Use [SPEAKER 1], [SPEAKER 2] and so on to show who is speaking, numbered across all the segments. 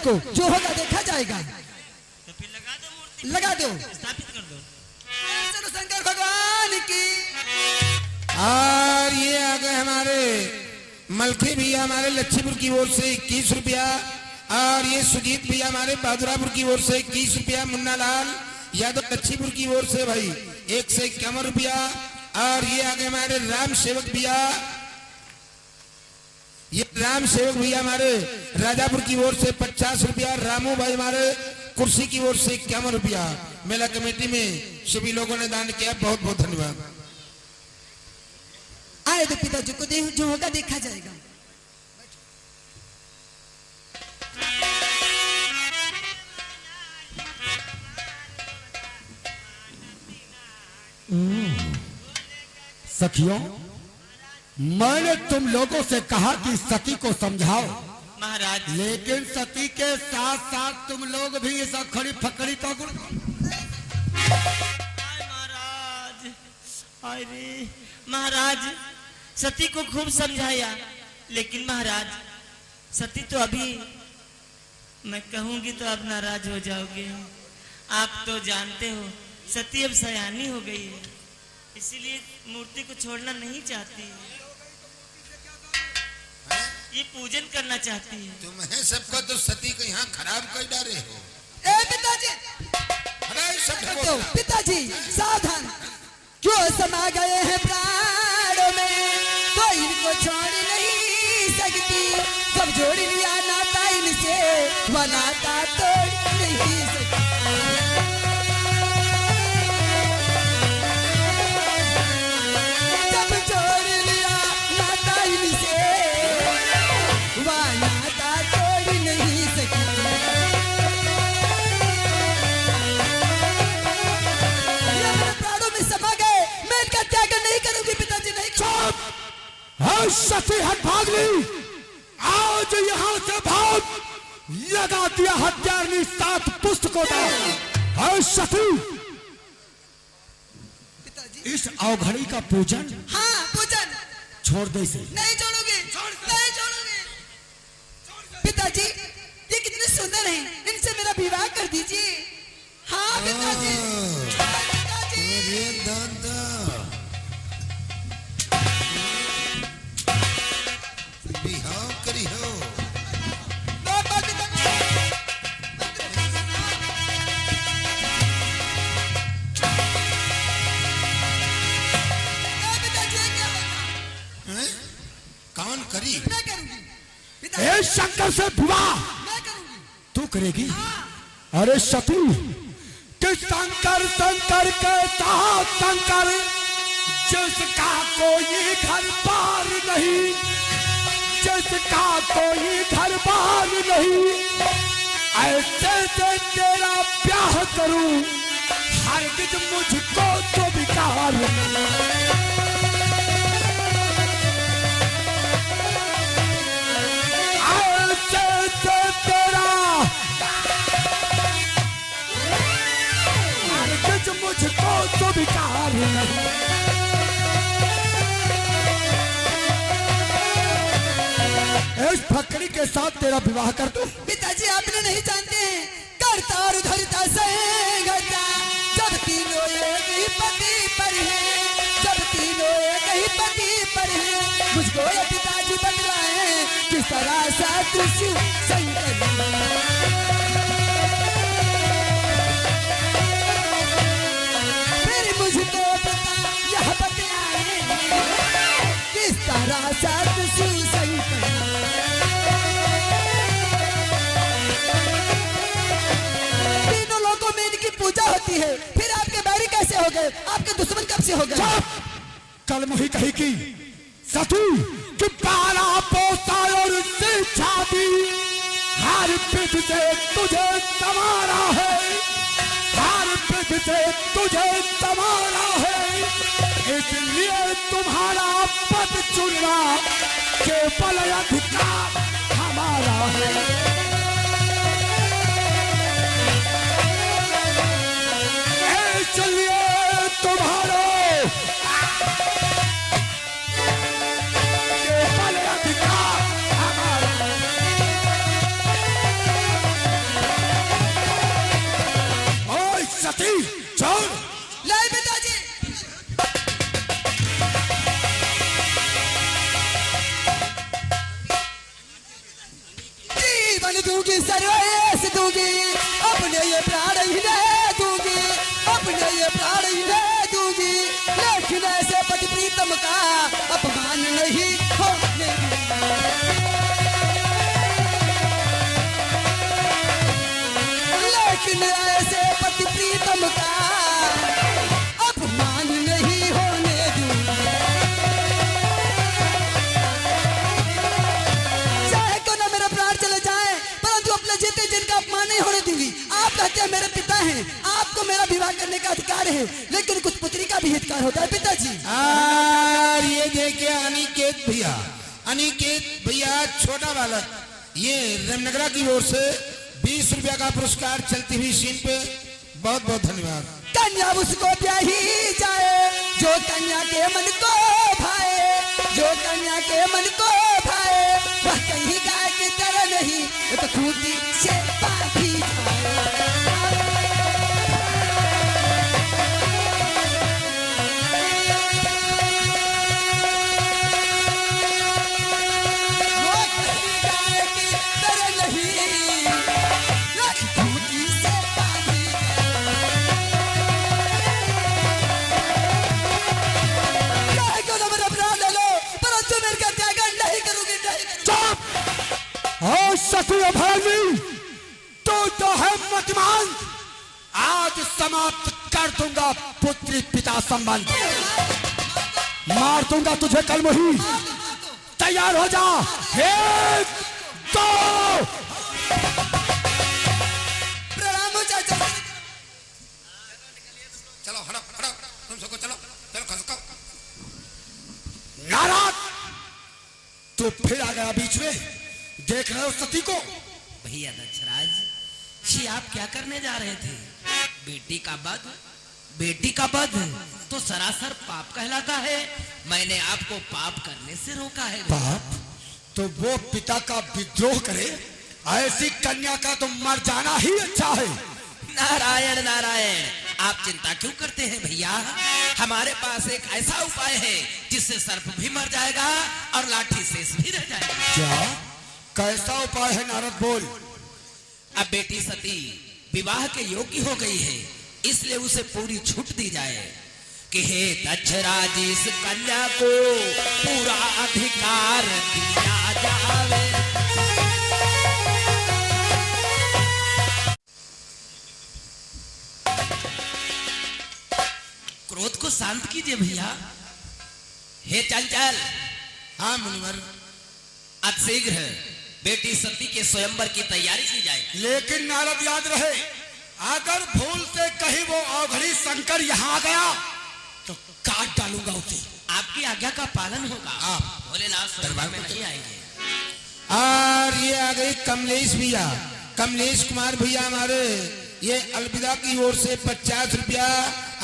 [SPEAKER 1] को, जो होगा देखा जाएगा।
[SPEAKER 2] तो फिर लगा दो मूर्ति,
[SPEAKER 1] लगा दो,
[SPEAKER 2] स्थापित कर दो।
[SPEAKER 1] चलो शंकर भगवान की।
[SPEAKER 3] और ये आ गए हमारे मलखी भैया हमारे लच्छीपुर की ओर से 21 रुपया, और ये सुजीत भैया हमारे बहादुरापुर की ओर से 21 रुपया, मुन्ना लाल यादव लच्छीपुर की ओर से भाई 151 रुपया, और ये आ गए हमारे राम सेवक भैया, ये राम सेवक भैया हमारे राजापुर की ओर से 50 रुपया, रामू भाई हमारे कुर्सी की ओर से 51 रुपया। मेला कमेटी में सभी लोगों ने दान किया, बहुत बहुत धन्यवाद।
[SPEAKER 1] आए तो पिताजी को दे, जो होगा देखा जाएगा।
[SPEAKER 4] सखियों, मैंने तुम लोगों से कहा कि सती को समझाओ,
[SPEAKER 2] महाराज
[SPEAKER 4] लेकिन सती के साथ साथ तुम लोग भी इस अखड़ी फकड़ी पकड़।
[SPEAKER 2] महाराज, अरे महाराज सती को खूब समझाया, लेकिन महाराज सती तो अभी मैं कहूंगी तो आप नाराज हो जाओगे। आप तो जानते हो सती अब सयानी हो गई है, इसीलिए मूर्ति को छोड़ना नहीं चाहती है, ये पूजन करना चाहती है।
[SPEAKER 3] तुम्हें सबका तो सती को यहाँ खराब कर डाले हो।
[SPEAKER 1] ए पिताजी,
[SPEAKER 3] अरे सब
[SPEAKER 1] तो पिताजी सावधान, क्यों समा गए हैं प्राणों में, कोई इनको छोड़ नहीं सकती। जब जोड़ लिया नाता इनसे, वह नाता तोड़ नहीं सकती। जब जोड़ लिया नाता इनसे, वह नाता तोड़ नहीं सकती। ये मेरे प्राणों में समा गए, मैं इनका त्याग नहीं करूंगी पिताजी, नहीं।
[SPEAKER 4] सती हट भाग ली, आज यहाँ से भाग, लगा दिया हत्यारनी 7 पुष्ट को दाग। सती,
[SPEAKER 1] पिताजी
[SPEAKER 4] इस अवघड़ी का पूजन
[SPEAKER 1] हाँ पूजन
[SPEAKER 4] छोड़ दे से।
[SPEAKER 1] नहीं छोड़ोगे, नहीं छोड़ोगे। पिताजी ये कितने सुंदर हैं, इनसे मेरा विवाह कर दीजिए। हाँ पिताजी, पिताजी।
[SPEAKER 3] ये दादा बिहाव करी हो।
[SPEAKER 1] बाबा पिताजी। पिताजी क्या होगा?
[SPEAKER 3] हैं? कौन करी?
[SPEAKER 1] मैं करूंगी पिताजी,
[SPEAKER 4] ए शंकर से विवाह
[SPEAKER 1] मैं करूंगी।
[SPEAKER 4] तू करेगी? अरे सती, कि शंकर शंकर के साथ शंकर, जिसका कोई घर बार नहीं, जिसका कोई घर बार नहीं, ऐसे से तेरा ब्याह करूं, हरगिज मुझको तो विकार नहीं। ऐसे से तेरा हरगिज मुझको तो विकार नहीं। इस फकड़ी के साथ तेरा विवाह कर दूं?
[SPEAKER 1] पिताजी आपने नहीं जानते हैं, करता और धरता संगता, जब तीनों एक ही पति पर है, जब तीनों एक ही पति पर है। मुझको ये पिताजी बतलाए किस तरह साधु शिव शंकर। फिर मुझको पता यह बतलाए किस तरह साधु शिव शंकर। तीनों लोगों में इनकी पूजा होती है, फिर आपके बैरी कैसे हो गए, आपके दुश्मन कब से हो गए?
[SPEAKER 4] कल मुही कही की सतू कि 12 पोता और शिक्षा दी, हर पीठ से तुझे संवारा है, हर पीठ से तुझे संवारा है, इसलिए तुम्हारा पद चुनना केवल अधिकार हमारा है। इसलिए तुम्हारा केवल अधिकार हमारा।
[SPEAKER 1] हितकार है, लेकिन कुछ पुत्री का भी हितकार होता है पिताजी।
[SPEAKER 3] और ये देखे अनिकेत भैया छोटा बालक, ये रामनगरा की ओर से 20 रुपया का पुरस्कार चलती हुई सीन पे बहुत बहुत धन्यवाद।
[SPEAKER 1] कन्या उसको ब्याही जाए जो कन्या के मन को भाए, जो कन्या के मन को भाए, वह कहीं गाय की तरह नहीं, वो तो खूंटी से बांधी जाए। वो कहीं गाय की तरह नहीं, खूंटी से बांधी जाए। को नंबर अपना ले लो, परंतु मेरे का त्याग नहीं करूंगी, नहीं करूंगी।
[SPEAKER 4] चुप! और सती अभागी, तो है मतिमान। आज समाप्त कर दूंगा पुत्री पिता संबंध, मार दूंगा तुझे कल वही। तैयार हो जा। 1 2
[SPEAKER 1] प्रणाम चाचा।
[SPEAKER 3] चलो हटो हटो, तुम सबको चलो चलो खसको।
[SPEAKER 4] नाराज तू फिर आ गया बीच में। देख रहे हो सती को?
[SPEAKER 2] भैया दक्षराज जी, आप क्या करने जा रहे थे? बेटी का वध तो सरासर पाप कहलाता है। मैंने आपको पाप करने से रोका है।
[SPEAKER 4] पाप? तो वो पिता का विद्रोह करे, ऐसी कन्या का तो मर जाना ही अच्छा है।
[SPEAKER 5] नारायण नारायण, आप चिंता क्यों करते हैं भैया? हमारे पास एक ऐसा उपाय है जिससे सर्प भी मर जाएगा और लाठी शेष भी रह जाएगा।
[SPEAKER 4] क्या? कैसा उपाय है नारद, बोल।
[SPEAKER 5] अब बेटी सती विवाह के योग्य हो गई है, इसलिए उसे पूरी छूट दी जाए कि हे दक्षराज, इस कन्या को पूरा अधिकार दिया जावे। क्रोध को शांत कीजिए भैया। हे चंचल,
[SPEAKER 3] हाँ मुनिवर,
[SPEAKER 5] अतिशीघ्र बेटी सती के स्वयंवर की तैयारी की जाए।
[SPEAKER 4] लेकिन नारद याद रहे, अगर भूल से कहीं वो अवघड़ी शंकर यहाँ आ गया तो काट डालूंगा उसे।
[SPEAKER 5] आपकी आज्ञा का पालन होगा।
[SPEAKER 3] आप
[SPEAKER 5] भोलेनाथ स्वयंवर में नहीं आएंगे।
[SPEAKER 3] और ये आ गई कमलेश भैया, कमलेश कुमार भैया हमारे, ये अलविदा की ओर से 50 रुपया,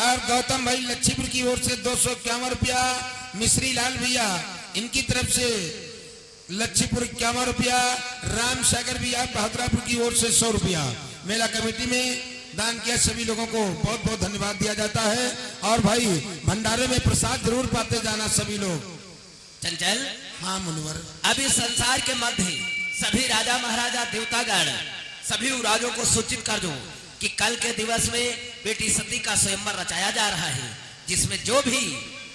[SPEAKER 3] और गौतम भाई लच्छीपुर की ओर से 251 रुपया, मिश्री लाल भैया इनकी तरफ से लच्छीपुर 51 रुपया, राम सागर भैया बहादुरापुर की ओर से 100 रुपया। मेला कमेटी में दान किया सभी लोगों को बहुत बहुत धन्यवाद दिया जाता है। और भाई भंडारे में प्रसाद जरूर पाते जाना सभी लोग।
[SPEAKER 5] चंचल,
[SPEAKER 3] हाँ मुनिवर,
[SPEAKER 5] अभी संसार के मध्य सभी राजा महाराजा देवतागण सभी राजों को सूचित कर दो कि कल के दिवस में बेटी सती का स्वयंवर रचाया जा रहा है, जिसमें जो भी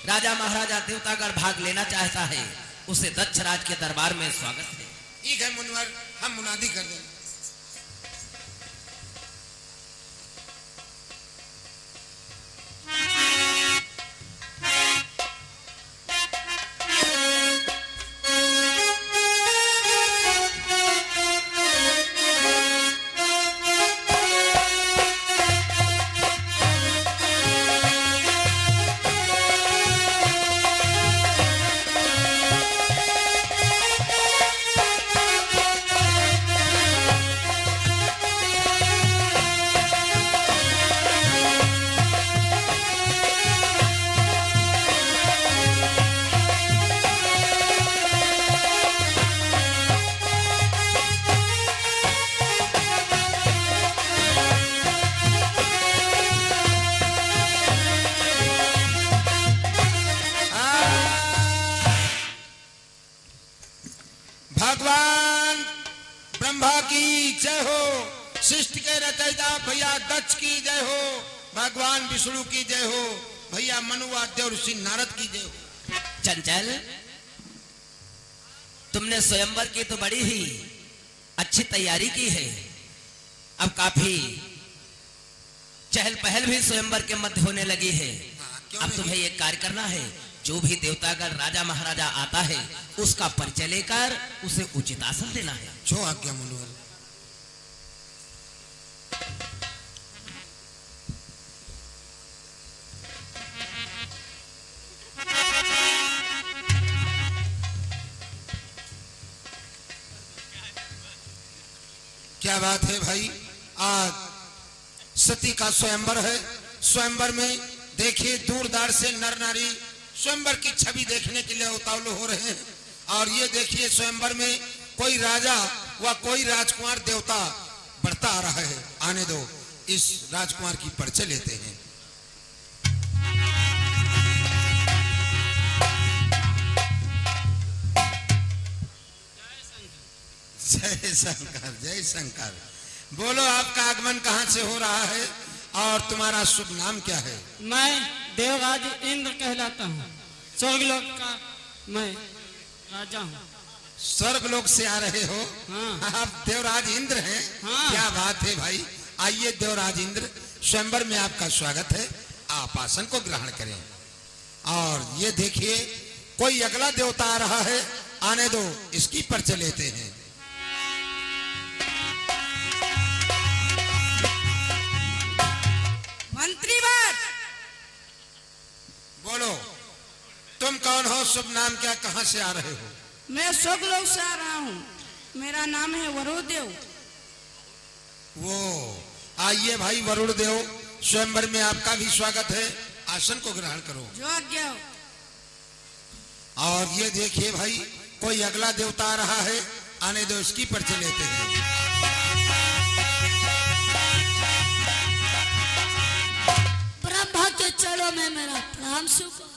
[SPEAKER 5] राजा महाराजा देवतागण भाग लेना चाहता है उसे दक्षराज के दरबार में स्वागत है।
[SPEAKER 3] ठीक है मुनिवर, हम मुनादी कर देंगे। भगवान ब्रह्मा की जय हो, सृष्टि के रचयिता भैया दक्ष की जय हो, भगवान विष्णु की जय हो, भैया मनुवाद्य और ऋषि नारद की जय हो।
[SPEAKER 5] चंचल, तुमने स्वयंवर की तो बड़ी ही अच्छी तैयारी की है। अब काफी चहल पहल भी स्वयंवर के मध्य होने लगी है। अब तुम्हें एक कार्य करना है, जो भी देवतागण राजा महाराजा आता है उसका परिचय लेकर उसे उचित आसन देना है।
[SPEAKER 3] जो आज्ञा मुनिवर। क्या बात है भाई। आज सती का स्वयंवर है। स्वयंवर में देखिए दूर दार से नर नारी स्वयंवर की छवि देखने के लिए उतावले हो रहे हैं। और ये देखिए स्वयंवर में कोई राजा व कोई राजकुमार देवता बढ़ता आ रहा है। आने दो, इस राजकुमार की परिचय लेते हैं। जय शंकर, जय शंकर। बोलो, आपका आगमन कहाँ से हो रहा है और तुम्हारा शुभ नाम क्या है?
[SPEAKER 6] मैं देवराज इंद्र कहलाता हूँ। स्वर्गलोक का मैं राजा हूँ।
[SPEAKER 3] स्वर्गलोक से आ रहे हो?
[SPEAKER 6] हाँ।
[SPEAKER 3] आप देवराज इंद्र हैं?
[SPEAKER 6] हाँ।
[SPEAKER 3] क्या बात है भाई। आइए देवराज इंद्र, स्वयंवर में आपका स्वागत है। आप आसन को ग्रहण करें। और ये देखिए कोई अगला देवता आ रहा है। आने दो, इसकी परिचय लेते हैं।
[SPEAKER 1] मंत्री बात।
[SPEAKER 3] बोलो, तुम कौन हो? शुभ नाम क्या? कहाँ से आ रहे हो?
[SPEAKER 1] मैं स्वर्गलोक से आ रहा हूँ। मेरा नाम है वरुणदेव।
[SPEAKER 3] वो आइए भाई वरुण देव, स्वयंवर में आपका भी स्वागत है। आसन को ग्रहण करो।
[SPEAKER 1] जो आज्ञा हो।
[SPEAKER 3] और ये देखिए भाई कोई अगला देवता आ रहा है। आने दो, इसकी परिचय लेते हैं।
[SPEAKER 1] ब्रह्मा के चरणों में मेरा प्रणाम स्वीकार।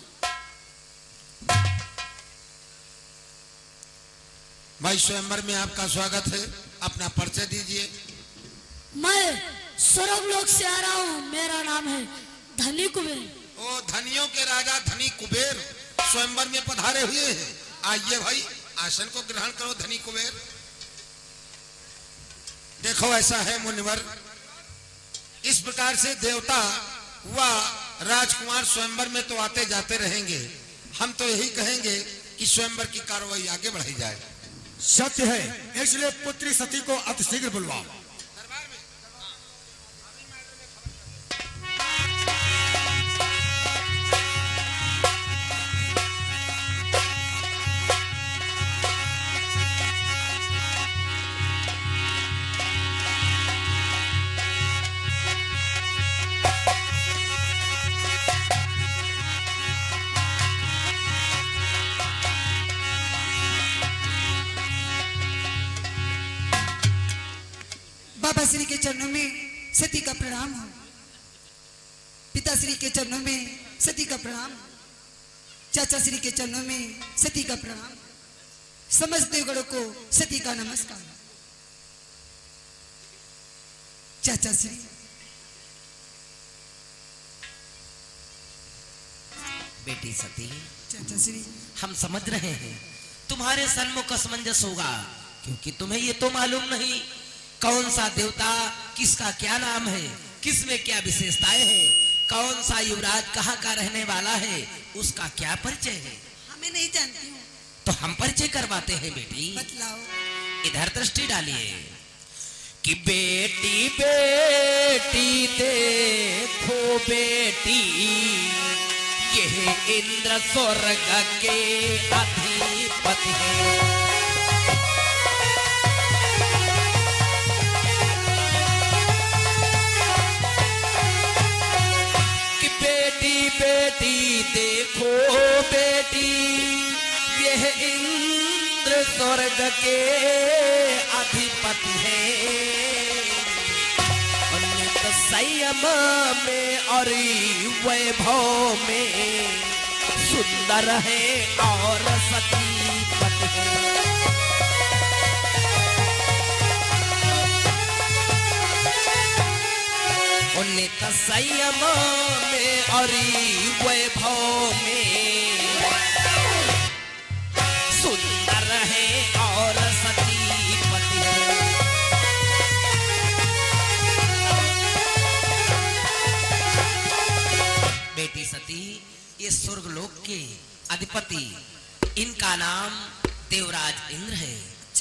[SPEAKER 3] भाई स्वयंवर में आपका स्वागत है। अपना परिचय दीजिए।
[SPEAKER 1] मैं स्वर्गलोक से आ रहा हूँ। मेरा नाम है धनी कुबेर।
[SPEAKER 3] ओ धनियों के राजा धनी कुबेर स्वयंवर में पधारे हुए हैं। आइए भाई, आसन को ग्रहण करो धनी कुबेर। देखो ऐसा है मुनिवर, इस प्रकार से देवता व राजकुमार स्वयंवर में तो आते जाते रहेंगे। हम तो यही कहेंगे कि स्वयंवर की कार्रवाई आगे बढ़ाई जाए।
[SPEAKER 4] सत्य है, इसलिए पुत्री सती को अतिशीघ्र बुलवाओ।
[SPEAKER 1] बाबा श्री के चरणों में सती का प्रणाम हो। पिताश्री के चरणों में सती का प्रणाम। चाचा श्री के चरणों में सती का प्रणाम। समस्त देवगणों को सती का नमस्कार। चाचा श्री,
[SPEAKER 5] बेटी सती,
[SPEAKER 1] चाचा श्री,
[SPEAKER 5] हम समझ रहे हैं तुम्हारे सन्मुख असमंजस होगा, क्योंकि तुम्हें ये तो मालूम नहीं कौन सा देवता, किसका क्या नाम है, किसमें क्या विशेषताएं हैं, कौन सा युवराज कहाँ का रहने वाला है, उसका क्या परिचय है।
[SPEAKER 1] हमें नहीं जानती हूँ।
[SPEAKER 5] तो हम परिचय करवाते हैं बेटी।
[SPEAKER 1] बतलाओ।
[SPEAKER 5] इधर दृष्टि डालिए कि बेटी बेटी देखो बेटी, यह इंद्र स्वर्ग के अधिपति है। कि बेटी बेटी देखो बेटी, यह इंद्र स्वर्ग के अधिपति है। उन्नत संयम में और वैभव में सुंदर है और सतीपति है। उन्नत संयम में और वैभव में सुंदर है और सतीपति है। बेटी सती, ये स्वर्गलोक के अधिपति, इनका नाम देवराज इंद्र है।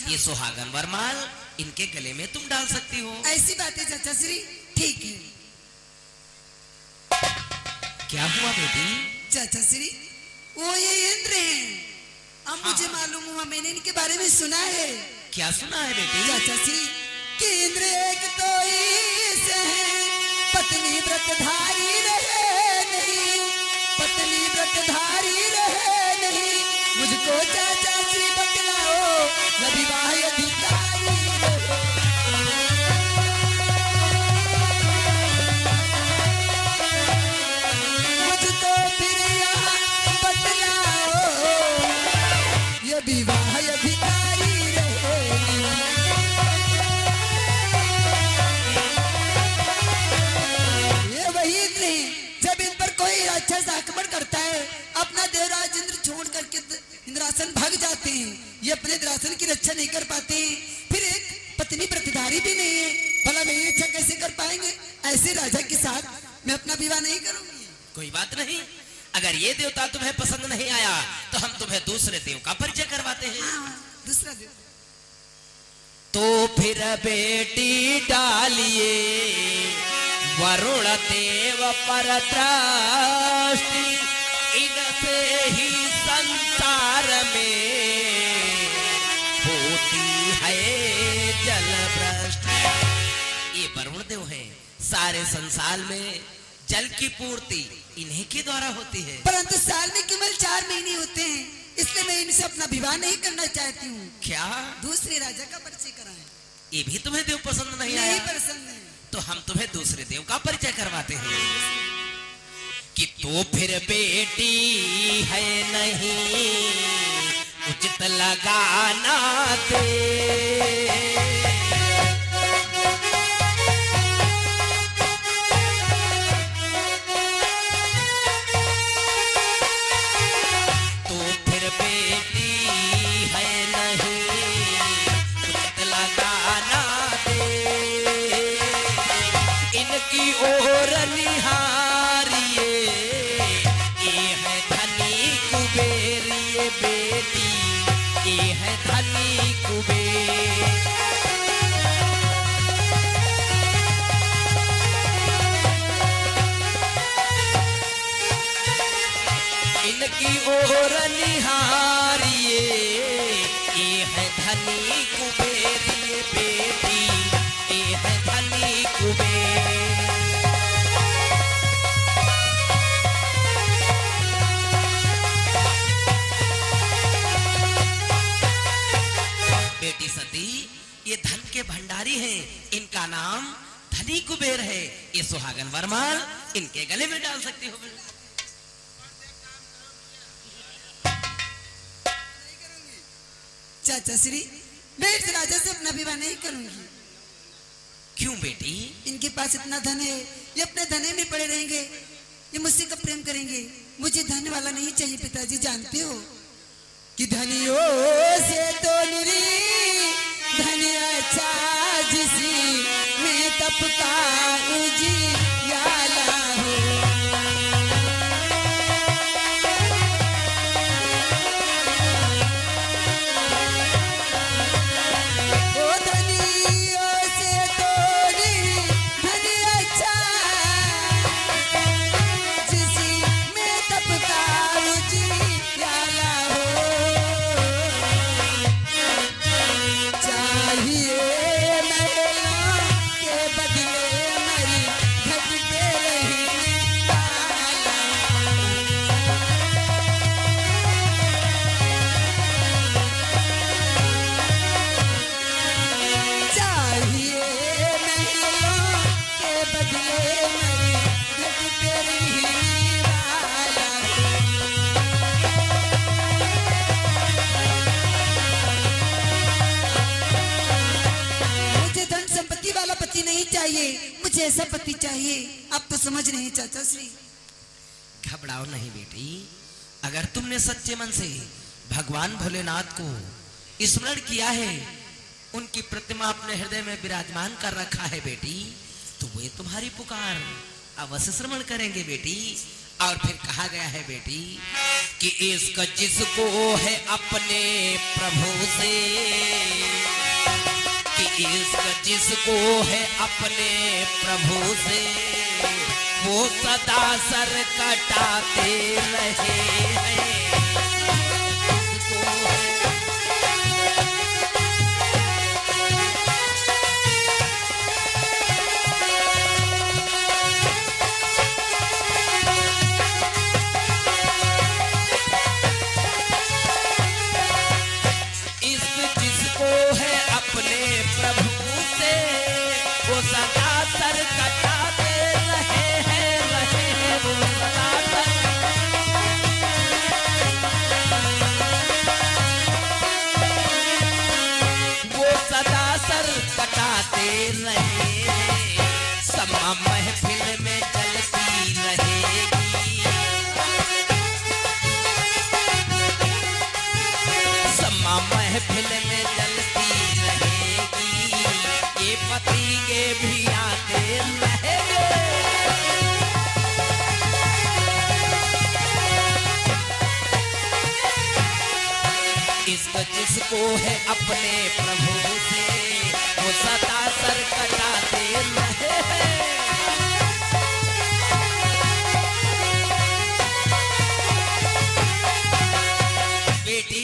[SPEAKER 5] ये सुहागन वरमाल इनके गले में तुम डाल सकती हो।
[SPEAKER 1] ऐसी बात है चाचा श्री, ठीक है।
[SPEAKER 5] क्या हुआ बेटी?
[SPEAKER 1] चाचा श्री, वो ये इंद्र हैं। अब मुझे मालूम हुआ, मैंने इनके बारे में सुना है।
[SPEAKER 5] क्या सुना है बेटी?
[SPEAKER 1] चाचा श्री, कि इंद्र एक तो ईश है, पत्नी व्रतधारी रहे नहीं, पत्नी व्रतधारी रहे नहीं। मुझको चाचा श्री बतलाओ, न विवाह अधिकारी रहे। मुझको फिर यहाँ बतलाओ, ये विवाह अधिकारी रहे। ये वही इंद्र हैं, जब इन पर कोई राक्षस आक्रमण करता है, अपना देवराज इंद्र छोड़ करके इंद्रासन भाग जाते हैं। ये अपने इंद्रासन की रक्षा नहीं कर पाते हैं। फिर एक पत्नी व्रतधारी भी नहीं है, भला मेरी रक्षा कैसे कर पाएंगे? ऐसे राजा के साथ मैं अपना विवाह नहीं करूंगी।
[SPEAKER 5] कोई बात नहीं, अगर ये देवता तुम्हें पसंद नहीं आया तो हम तुम्हें दूसरे देव का परिचय करवाते हैं।
[SPEAKER 1] हाँ, दूसरा देव।
[SPEAKER 5] तो फिर बेटी डालिए वरुण देव पर दृष्टि, इनसे ही संसार में होती है जल भ्रष्टि। ये वरुण देव है, सारे संसार में जल की पूर्ति इन्हीं के द्वारा होती है।
[SPEAKER 1] परंतु साल में केवल 4 महीने होते हैं, इसलिए मैं इनसे अपना विवाह नहीं करना चाहती हूँ।
[SPEAKER 5] क्या
[SPEAKER 1] दूसरे राजा का परिचय कराएं।
[SPEAKER 5] ये भी तुम्हें देव पसंद नहीं
[SPEAKER 1] नहीं
[SPEAKER 5] आया?
[SPEAKER 1] पसंद है।
[SPEAKER 5] तो हम तुम्हें दूसरे देव का परिचय करवाते हैं कि तो फिर बेटी है नहीं उचित लगाना दे। तो फिर बेटी है नहीं उचित लगाना दे, इनकी ओर निहारिए, ये है धनी कुबेर ये बेटी, ये है धनी कुबेर। इनकी ओर निहारिए, ये है धनी कुबेर ये बेटी, ये है धनी कुबेर। बेटी सती ये धन के भंडारी हैं, इनका नाम धनी कुबेर है। ये सुहागन वरमाल इनके गले में डाल सकती हो।
[SPEAKER 1] चाचा श्री, मैं इस राजा से अपना विवाह नहीं करूंगी।
[SPEAKER 5] क्यों बेटी?
[SPEAKER 1] इनके पास इतना धन है, ये अपने धने में पड़े रहेंगे, ये मुझसे कब प्रेम करेंगे? मुझे धन वाला नहीं चाहिए पिताजी, जानते हो कि धनियों से तो निरी धन अच्छा जिसी में तपका उजियाला हो। ओ धनियों से तो निरी धन अच्छा जिसी में तपका उजियाला हो। चाहिए महलों के बदले मरी घटते रहने वाला। चाहिए महलों के बदले मरी घटते रहने वाला। मुझे धन संपत्ति वाला पति नहीं चाहिए, मुझे ऐसा पति चाहिए। आप तो समझ रहे हैं चाचा श्री।
[SPEAKER 5] घबराओ नहीं बेटी, अगर तुमने सच्चे मन से भगवान भोलेनाथ को स्मरण किया है, उनकी प्रतिमा अपने हृदय में विराजमान कर रखा है बेटी, तो वे तुम्हारी पुकार अवश्य श्रवण करेंगे बेटी। और फिर कहा गया है बेटी कि इश्क जिसको है अपने प्रभु से, कि इश्क जिसको है अपने प्रभु से, वो सदा सर कटाते रहे हैं। जिसको तो जिसको है अपने प्रभु से वो सदा सर कटाते रहे। बेटी,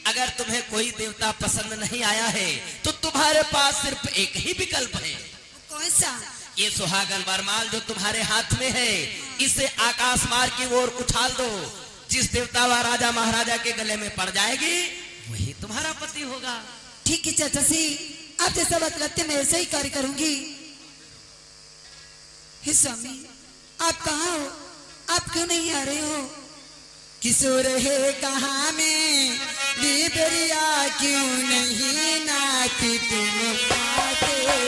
[SPEAKER 5] अगर तुम्हें कोई देवता पसंद नहीं आया है तो तुम्हारे पास सिर्फ एक ही विकल्प है।
[SPEAKER 1] कौन सा?
[SPEAKER 5] ये सुहागन वरमाल जो तुम्हारे हाथ में है, इसे आकाश मार्ग की ओर उछाल दो। जिस देवता व राजा महाराजा के गले में पड़ जाएगी वही तुम्हारा पति होगा।
[SPEAKER 1] ठीक है चाचा जी, आप जैसा बतलाते मैं ऐसा ही कार्य करूंगी। हे स्वामी, आप कहाँ हो? आप क्यों नहीं आ रहे हो? किशोर है कहाँ में दीदरिया, क्यों नहीं नाती तुम आते हो?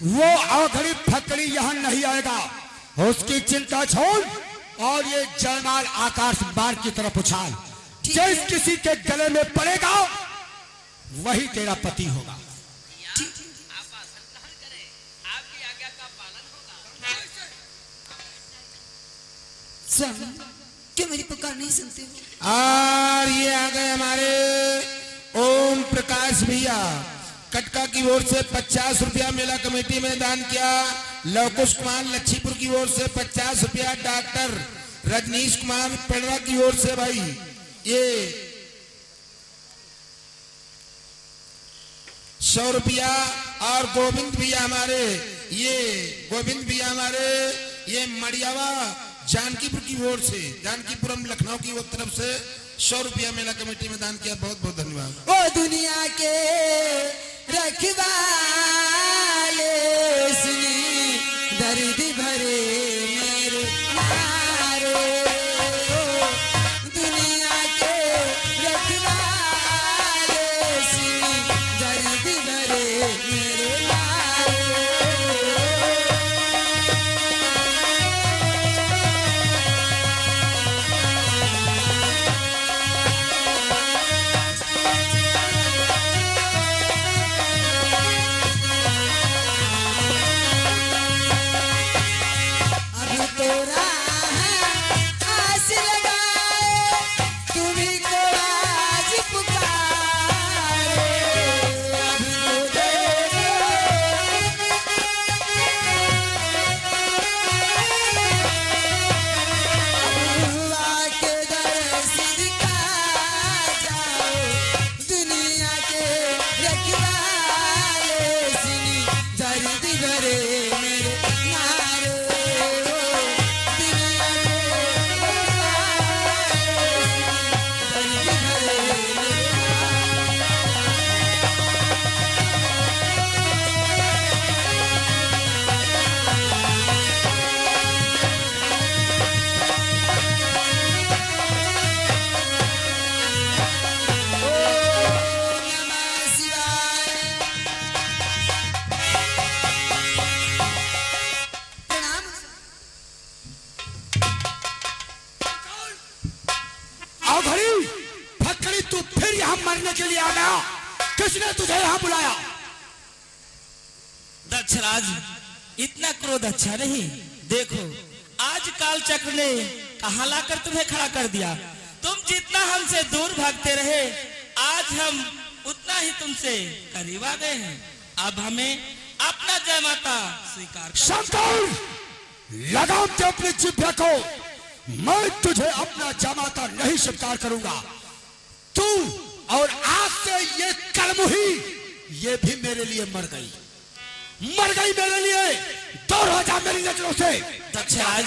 [SPEAKER 4] वो आखिरी फकड़ी यहाँ नहीं आएगा, उसकी चिंता छोड़ और ये जयमाल आकाश मार्ग की तरफ उछाल। जिस किसी के गले में पड़ेगा वही तेरा पति होगा।
[SPEAKER 1] स्वामी, क्यों मेरी पुकार नहीं सुनते हो?
[SPEAKER 3] और ये आ गए हमारे ओम प्रकाश भैया, कटका की ओर से 50 रुपया मेला कमेटी में दान किया। लवकुश कुमार लच्छीपुर की ओर से 50 रुपया, डॉक्टर रजनीश कुमार पेड़वा की ओर से भाई ये 100 रुपया, और गोविंद भैया हमारे ये मड़ियावा जानकीपुर की ओर से, जानकीपुरम लखनऊ की ओर तरफ से 100 रुपया मेला कमेटी में दान किया। बहुत बहुत धन्यवाद।
[SPEAKER 1] ओ दुनिया के रखवाले सुनी दर्द भरे मेरे मारे, दुनिया के रखवाले सुनी दर्द भरे मेरे मारे।
[SPEAKER 4] मरने के लिए आ गया, किसने तुझे यहाँ बुलाया?
[SPEAKER 2] दक्षराज, इतना क्रोध अच्छा नहीं। देखो, आज काल चक्र ने कहाँ लाकर तुम्हें खड़ा कर दिया। तुम जितना हमसे दूर भागते रहे, आज हम उतना ही तुमसे करीब आ गए हैं। अब हमें अपना जय माता स्वीकार करो।
[SPEAKER 4] शंकर, लगाम दे अपने जिह्वा को। मैं तुझे अपना जय माता नहीं स्वीकार करूंगा। तू और आज से ये कलमुही ये भी मेरे लिए मर गई मेरे लिए। दूर हो जा मेरी नजरों से।
[SPEAKER 2] दक्षराज,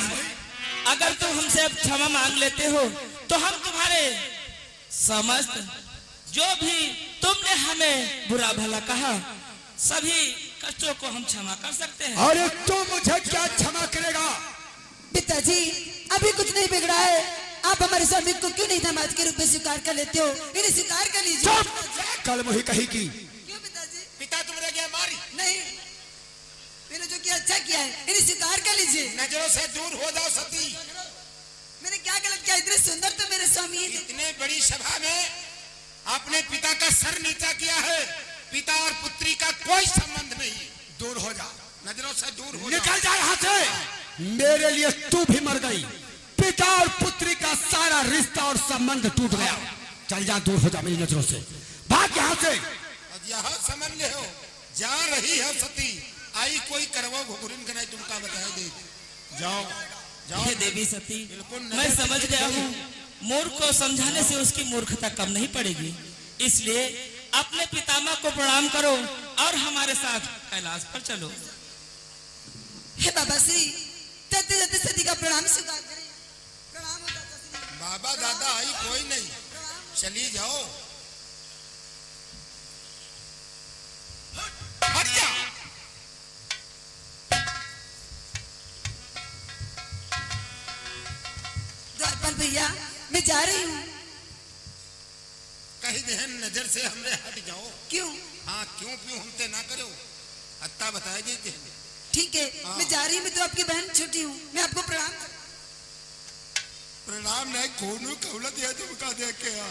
[SPEAKER 2] अगर तुम हमसे अब क्षमा मांग लेते हो तो हम तुम्हारे समस्त जो भी तुमने हमें बुरा भला कहा सभी कष्टों को हम क्षमा कर सकते हैं।
[SPEAKER 4] अरे तू मुझे क्या क्षमा करेगा?
[SPEAKER 1] पिताजी अभी कुछ नहीं बिगड़ा है, आप हमारे स्वामी को क्यों नहीं दामाद के रूप में स्वीकार कर लेते हो? इन्हें स्वीकार कर लीजिए।
[SPEAKER 4] कलमुही कही की
[SPEAKER 1] क्यों पिताजी?
[SPEAKER 3] पिता तुमने क्या मारी?
[SPEAKER 1] नहीं, मैंने जो किया अच्छा किया है, इन्हें स्वीकार कर लीजिए।
[SPEAKER 3] नजरों से दूर हो जाओ सती।
[SPEAKER 1] मैंने क्या गलत किया? इतने सुंदर तो मेरे स्वामी ही थे।
[SPEAKER 3] इतने बड़ी सभा में अपने पिता का सर नीचा किया है। पिता और पुत्री का कोई संबंध नहीं।
[SPEAKER 4] दूर हो जा,
[SPEAKER 3] नजरों से दूर हो
[SPEAKER 4] निकल जा यहाँ से। मेरे लिए तू भी मर गई। पिता और पुत्री का सारा रिश्ता और संबंध टूट गया। चल जा, दूर हो जा मेरी नजरों से, भाग यहाँ से।
[SPEAKER 3] यहाँ समझ ले हो जा रही है सती। आई कोई करवा घुघुरिन के नहीं तुमका बताया दे। जाओ जाओ।
[SPEAKER 2] हे देवी सती,
[SPEAKER 3] बिल्कुल
[SPEAKER 2] मैं समझ गया हूँ मूर्ख को समझाने से उसकी मूर्खता कम नहीं पड़ेगी, इसलिए अपने पितामह को प्रणाम करो और हमारे साथ कैलाश पर चलो।
[SPEAKER 1] हे बाबा श्री, जाते जाते सती का प्रणाम स्वीकार करें। प्रणाम हो दादा श्री।
[SPEAKER 3] बाबा दादा आई कोई नहीं, चली जाओ। हट जा।
[SPEAKER 1] द्वारपाल भैया मैं जा रही हूँ।
[SPEAKER 3] कहीं बहन नजर से हमरे हट जाओ।
[SPEAKER 1] क्यों?
[SPEAKER 3] हाँ क्यों क्यों हमसे ना करो, अत्ता बताए देते हैं।
[SPEAKER 1] ठीक है, मैं जा रही हूँ। मैं तो आपकी बहन छोटी हूँ, मैं आपको प्रणाम
[SPEAKER 3] प्रणाम नहीं कोनो कौला दिया तुमका देख के आ।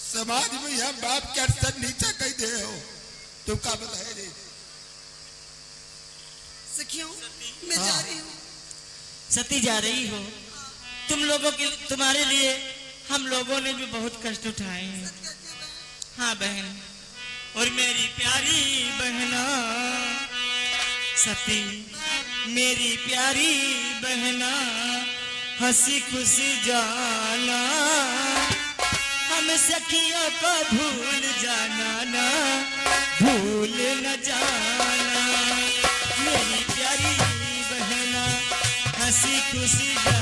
[SPEAKER 3] समाज में यह बाप के सर नीचा कही दे हो तुमका बताए दे।
[SPEAKER 1] सखियों मैं जा रही हूँ।
[SPEAKER 2] सती जा रही हो, तुम लोगों के तुम्हारे लिए हम लोगों ने भी बहुत कष्ट उठाए हैं। हाँ बहन, और मेरी प्यारी बहना सती, मेरी प्यारी बहना हंसी खुशी जाना, हम सखियों को भूल जाना ना, भूल न जाना। मेरी प्यारी बहना हंसी खुशी जाना।